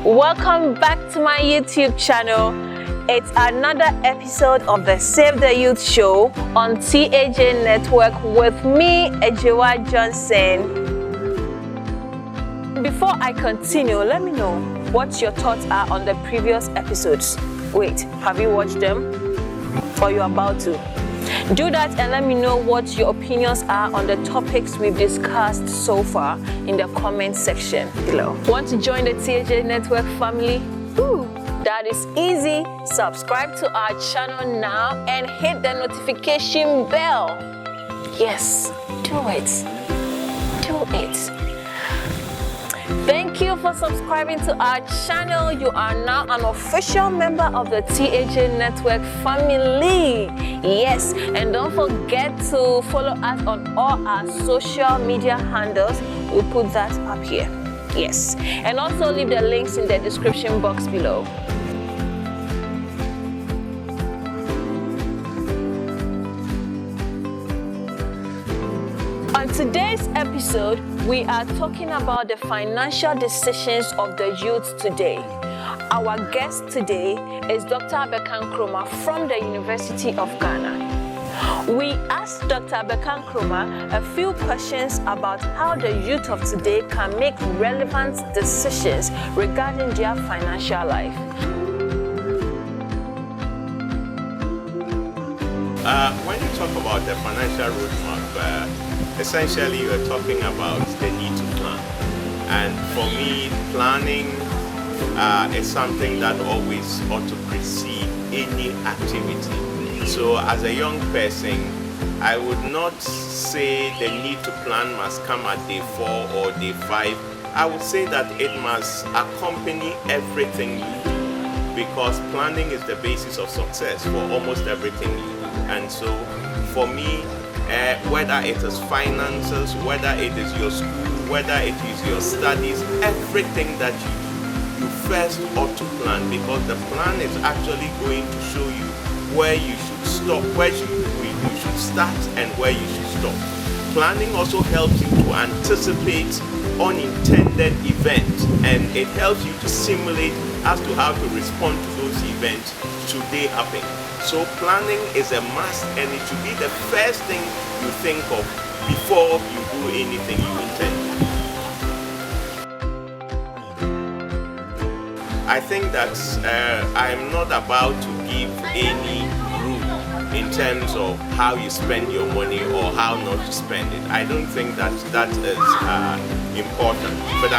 Welcome back to my YouTube channel. It's another episode of the Save the Youth Show on TAJ Network with me, Ejewa Johnson. Before I continue, let me know what your thoughts are on the previous episodes. Wait, have you watched them? Or you're about to? Do that and let me know what your opinions are on the topics we've discussed so far in the comment section below. Want to join the TAJ Network family? That is easy. Subscribe to our channel now and hit the notification bell. Yes, do it. Do it. Thank you for subscribing to our channel. You are now an official member of the TAJ Network family. Yes, and don't forget to follow us on all our social media handles. We'll put that up here. Yes, and also leave the links in the description box below. On today's episode, we are talking about the financial decisions of the youth today. Our guest today is Dr. Abekan Kroma from the University of Ghana. We asked Dr. Abekan Kroma a few questions about how the youth of today can make relevant decisions regarding their financial life. When you talk about the financial roadmap, essentially you're talking about the need to plan. And for me, planning is something that always ought to precede any activity. So as a young person, I would not say the need to plan must come at day 4 or day 5. I would say that it must accompany everything you do, because planning is the basis of success for almost everything you do. And so for me, whether it is finances, whether it is your school, whether it is your studies, everything that you do, you first ought to plan, because the plan is actually going to show you where you should stop, where you should start and where you should stop. Planning also helps you to anticipate unintended events, and it helps you to simulate as to how to respond to those events should they happen. So planning is a must, and it should be the first thing you think of before you do anything you intend. I think that I'm not about to give any rule in terms of how you spend your money or how not to spend it. I don't think that is important. But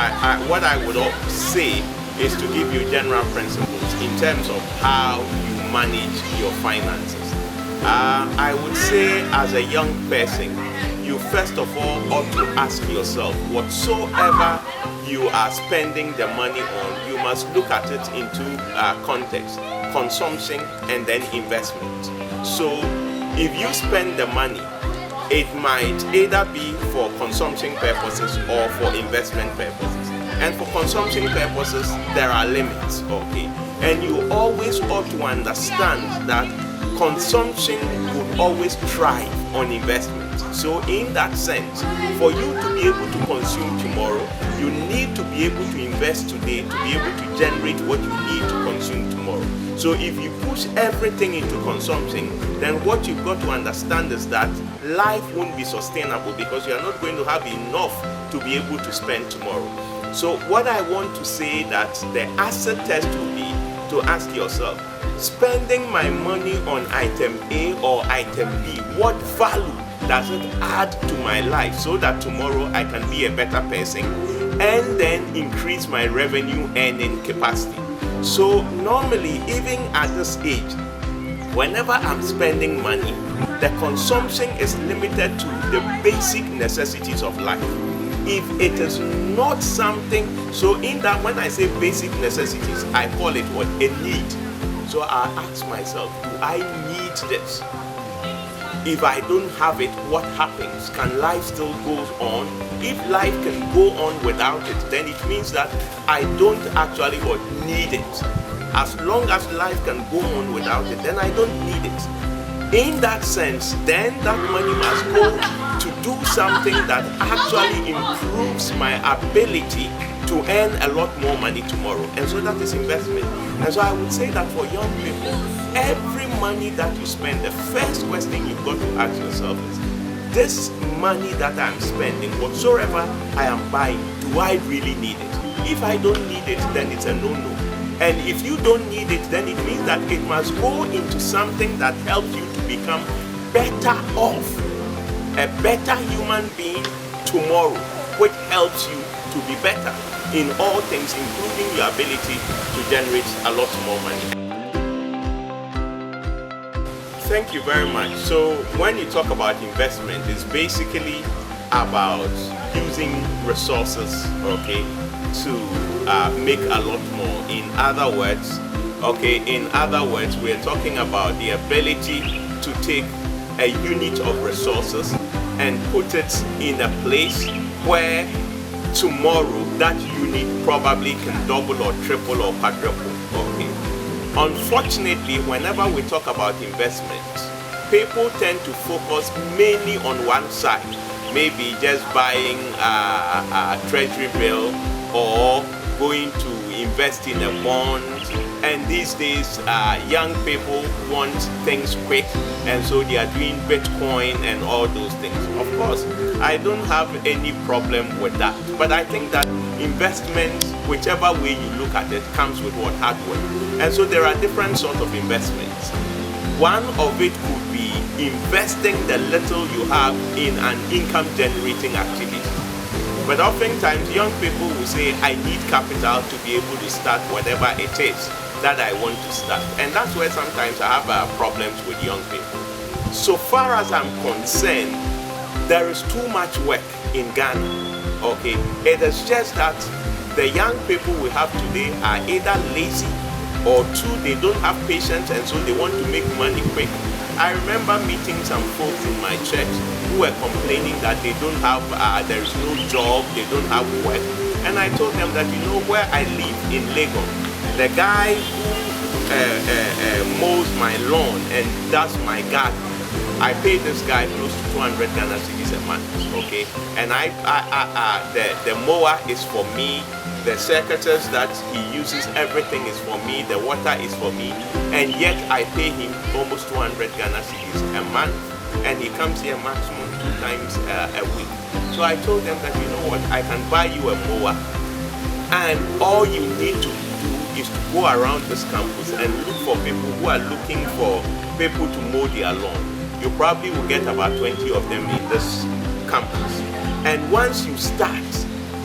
what I would say is to give you general principles in terms of how you manage your finances. I would say, as a young person, you first of all ought to ask yourself, whatsoever you are spending the money on, you must look at it into context, consumption and then investment. So if you spend the money, it might either be for consumption purposes or for investment purposes. And for consumption purposes, there are limits, okay? And you always ought to understand that consumption would always thrive on investment. So in that sense, for you to be able to consume tomorrow, you need to be able to invest today to be able to generate what you need to consume tomorrow. So if you push everything into consumption, then what you've got to understand is that life won't be sustainable, because you are not going to have enough to be able to spend tomorrow. So what I want to say, that the asset test will be to ask yourself, spending my money on item A or item B, what value does it add to my life so that tomorrow I can be a better person and then increase my revenue earning capacity? So normally, even at this age, whenever I'm spending money, the consumption is limited to the basic necessities of life. If it is not something, so in that, when I say basic necessities, I call it what? A need. So I ask myself, do I need this? If I don't have it, what happens? Can life still go on? If life can go on without it, then it means that I don't actually need it. As long as life can go on without it, then I don't need it. In that sense, then that money must go to do something that actually improves my ability to earn a lot more money tomorrow. And so that is investment. And so I would say that for young people, every money that you spend, the first question you've got to ask yourself is, this money that I'm spending, whatsoever I am buying, do I really need it? If I don't need it, then it's a no-no. And if you don't need it, then it means that it must go into something that helps you to become better off, a better human being tomorrow, which helps you to be better in all things, including your ability to generate a lot more money. Thank you very much. So when you talk about investment, it's basically about using resources, okay, to make a lot more. In other words, we're talking about the ability to take a unit of resources and put it in a place where tomorrow that unit probably can double or triple or quadruple. Okay. Unfortunately, whenever we talk about investment, people tend to focus mainly on one side, maybe just buying a treasury bill or going to invest in a bond. And these days, young people want things quick, and so they are doing Bitcoin and all those things. Of course, I don't have any problem with that, but I think that investment, whichever way you look at it, comes with what? Hard work. And so there are different sorts of investments. One of it could be investing the little you have in an income-generating activity. But oftentimes, young people will say, I need capital to be able to start whatever it is that I want to start. And that's where sometimes I have problems with young people. So far as I'm concerned, there is too much work in Ghana. Okay, it is just that the young people we have today are either lazy or two, they don't have patience, and so they want to make money quick. I remember meeting some folks in my church who were complaining that they don't have, there is no job, they don't have work. And I told them that, you know, where I live in Lagos, the guy who mows my lawn and does my garden, I pay this guy close to 200 Ghana cedis a month, okay? And the mower is for me, the secateurs that he uses, everything is for me, the water is for me, and yet I pay him almost 200 Ghana cedis a month, and he comes here maximum 2 times a week. So I told them that, you know what, I can buy you a mower, and all you need to do is to go around this campus and look for people who are looking for people to mow their lawn. You probably will get about 20 of them in this campus. And once you start,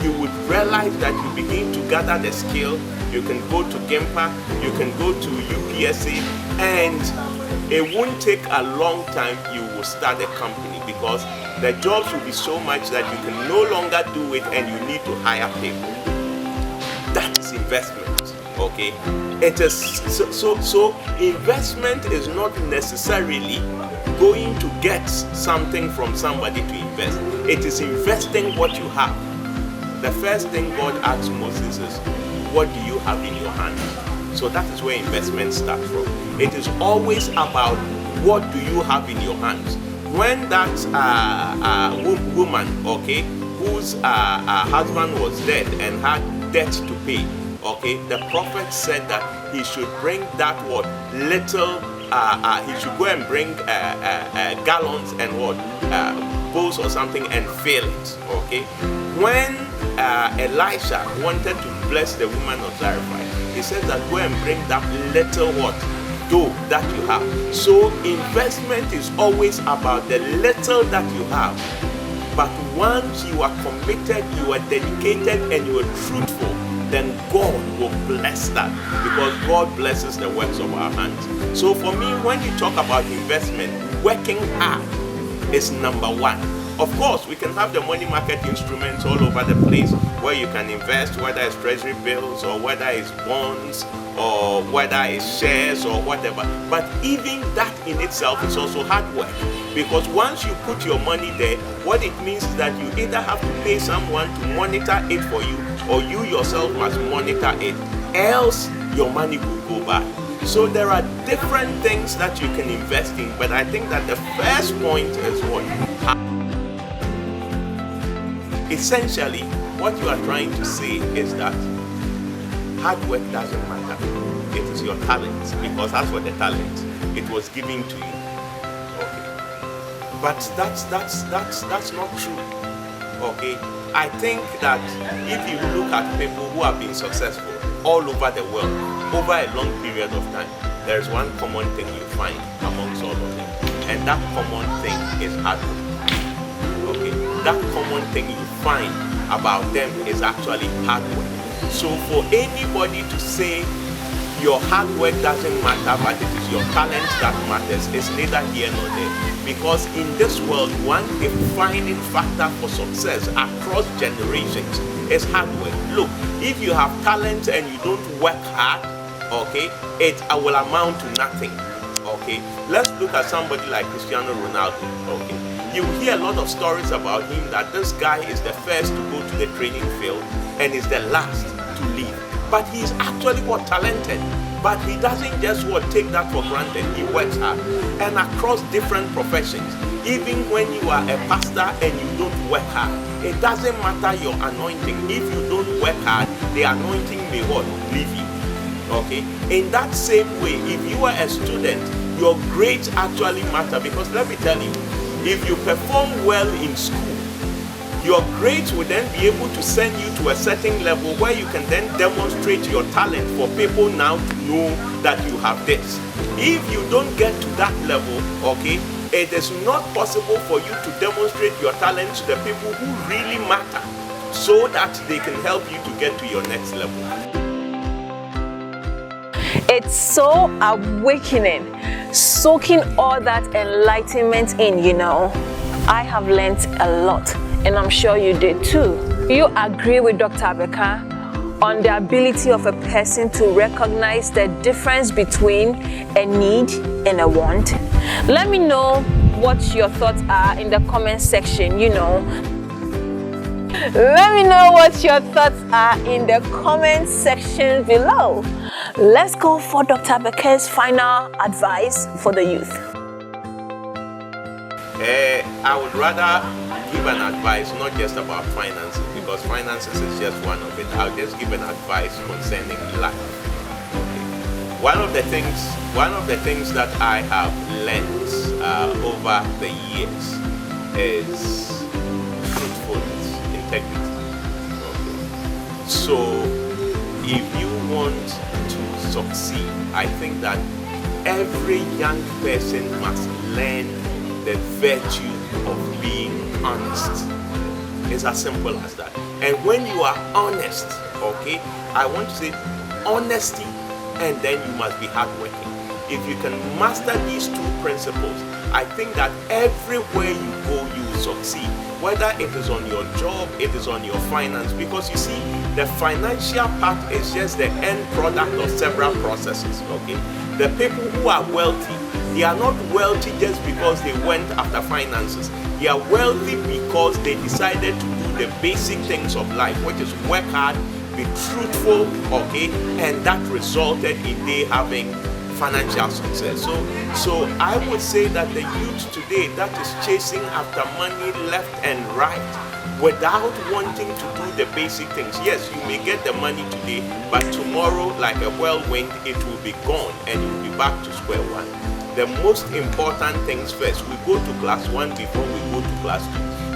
you would realize that you begin to gather the skill. You can go to GIMPA, you can go to UPSA, and it won't take a long time. You will start a company because the jobs will be so much that you can no longer do it and you need to hire people. That is investment, okay? It is so investment is not necessarily going to get something from somebody to invest. It is investing what you have. The first thing God asks Moses is, what do you have in your hand? So that is where investment starts from. It is always about what do you have in your hands. When that woman, okay, whose husband was dead and had debt to pay, okay, the prophet said that he should bring that what little. He should go and bring gallons and what bowls or something and fill it. Okay. When Elisha wanted to bless the woman of Zarephath, he said that go and bring that little what dough that you have. So investment is always about the little that you have. But once you are committed, you are dedicated, and you are truthful, then God will bless that, because God blesses the works of our hands. So for me, when you talk about investment, working hard is number one. Of course, we can have the money market instruments all over the place where you can invest, whether it's treasury bills or whether it's bonds or whether it's shares or whatever. But even that in itself is also hard work, because once you put your money there, what it means is that you either have to pay someone to monitor it for you, or you yourself must monitor it, else your money will go bad. So there are different things that you can invest in, but I think that the first point is what? Essentially, what you are trying to say is that hard work doesn't matter. It is your talent, because as for the talent, it was given to you. Okay, but that's not true. Okay, I think that if you look at people who have been successful all over the world over a long period of time, there is one common thing you find amongst all of them, and that common thing is hard work. Okay, that common thing you find about them is actually hard work. So for anybody to say your hard work doesn't matter, but it is your talent that matters, is neither here nor there. Because in this world, one defining factor for success across generations is hard work. Look, if you have talent and you don't work hard, okay, it will amount to nothing. Okay, let's look at somebody like Cristiano Ronaldo. Okay, you hear a lot of stories about him that this guy is the first to go to the training field and is the last to leave. But he is actually talented. But he doesn't just take that for granted. He works hard. And across different professions, even when you are a pastor and you don't work hard, it doesn't matter your anointing. If you don't work hard, the anointing may leave you. Okay? In that same way, if you are a student, your grades actually matter, because let me tell you, if you perform well in school, your grades will then be able to send you to a certain level where you can then demonstrate your talent for people now to know that you have this. If you don't get to that level, okay, it is not possible for you to demonstrate your talent to the people who really matter, so that they can help you to get to your next level. It's so awakening, soaking all that enlightenment in, I have learned a lot, and I'm sure you did too. Do you agree with Dr. Abeka on the ability of a person to recognize the difference between a need and a want? Let me know what your thoughts are in the comment section, Let me know what your thoughts are in the comment section below. Let's go for Dr. Abeka's final advice for the youth. I would rather give an advice not just about finances, because finances is just one of it. I'll just give an advice concerning life. Okay. One of the things that I have learned over the years is truthfulness, integrity. Okay. So if you want to succeed, I think that every young person must learn the virtue of being honest. It's as simple as that. And when you are honest, okay, I want to say honesty, and then you must be hardworking. If you can master these two principles, I think that everywhere you go, you will succeed. Whether it is on your job, it is on your finance, because you see, the financial part is just the end product of several processes, okay? The people who are wealthy, they are not wealthy just because they went after finances. They are wealthy because they decided to do the basic things of life, which is work hard, be truthful, okay, and that resulted in they having financial success. So I would say that the youth today that is chasing after money left and right without wanting to do the basic things. Yes, you may get the money today, but tomorrow, like a whirlwind, it will be gone and you'll be back to square one. The most important things first. We go to class 1 before we go to class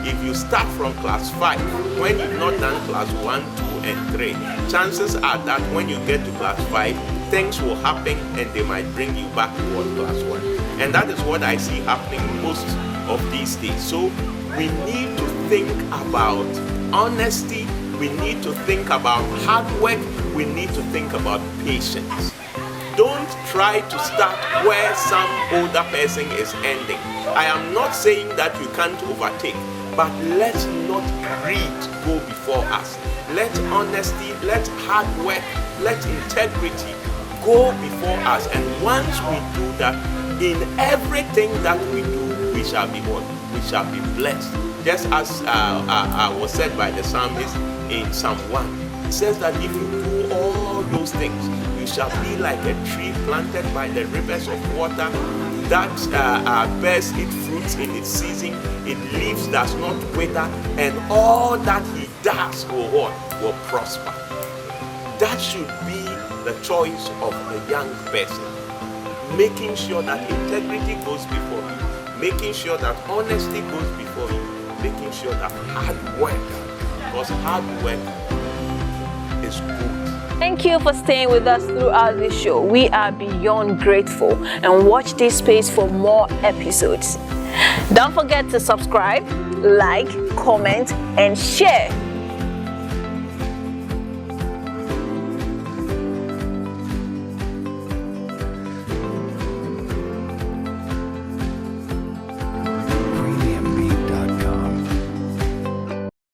2. If you start from class 5, when you've not done class 1, 2, and 3, chances are that when you get to class 5, things will happen and they might bring you back towards class 1. And that is what I see happening most of these days. So we need to think about honesty, we need to think about hard work, we need to think about patience. Don't try to start where some older person is ending. I am not saying that you can't overtake, but let's not greed go before us. Let honesty, let hard work, let integrity go before us. And once we do that, in everything that we do, we shall be what? We shall be blessed. Just as was said by the psalmist in Psalm 1. It says that if you do all those things, you shall be like a tree planted by the rivers of water that bears its fruits in its season, its leaves does not wither, and all that he does will prosper. That should be the choice of a young person. Making sure that integrity goes before you, making sure that honesty goes before you, making sure that hard work, because hard work is good. Thank you for staying with us throughout this show. We are beyond grateful, and watch this space for more episodes. Don't forget to subscribe, like, comment, and share.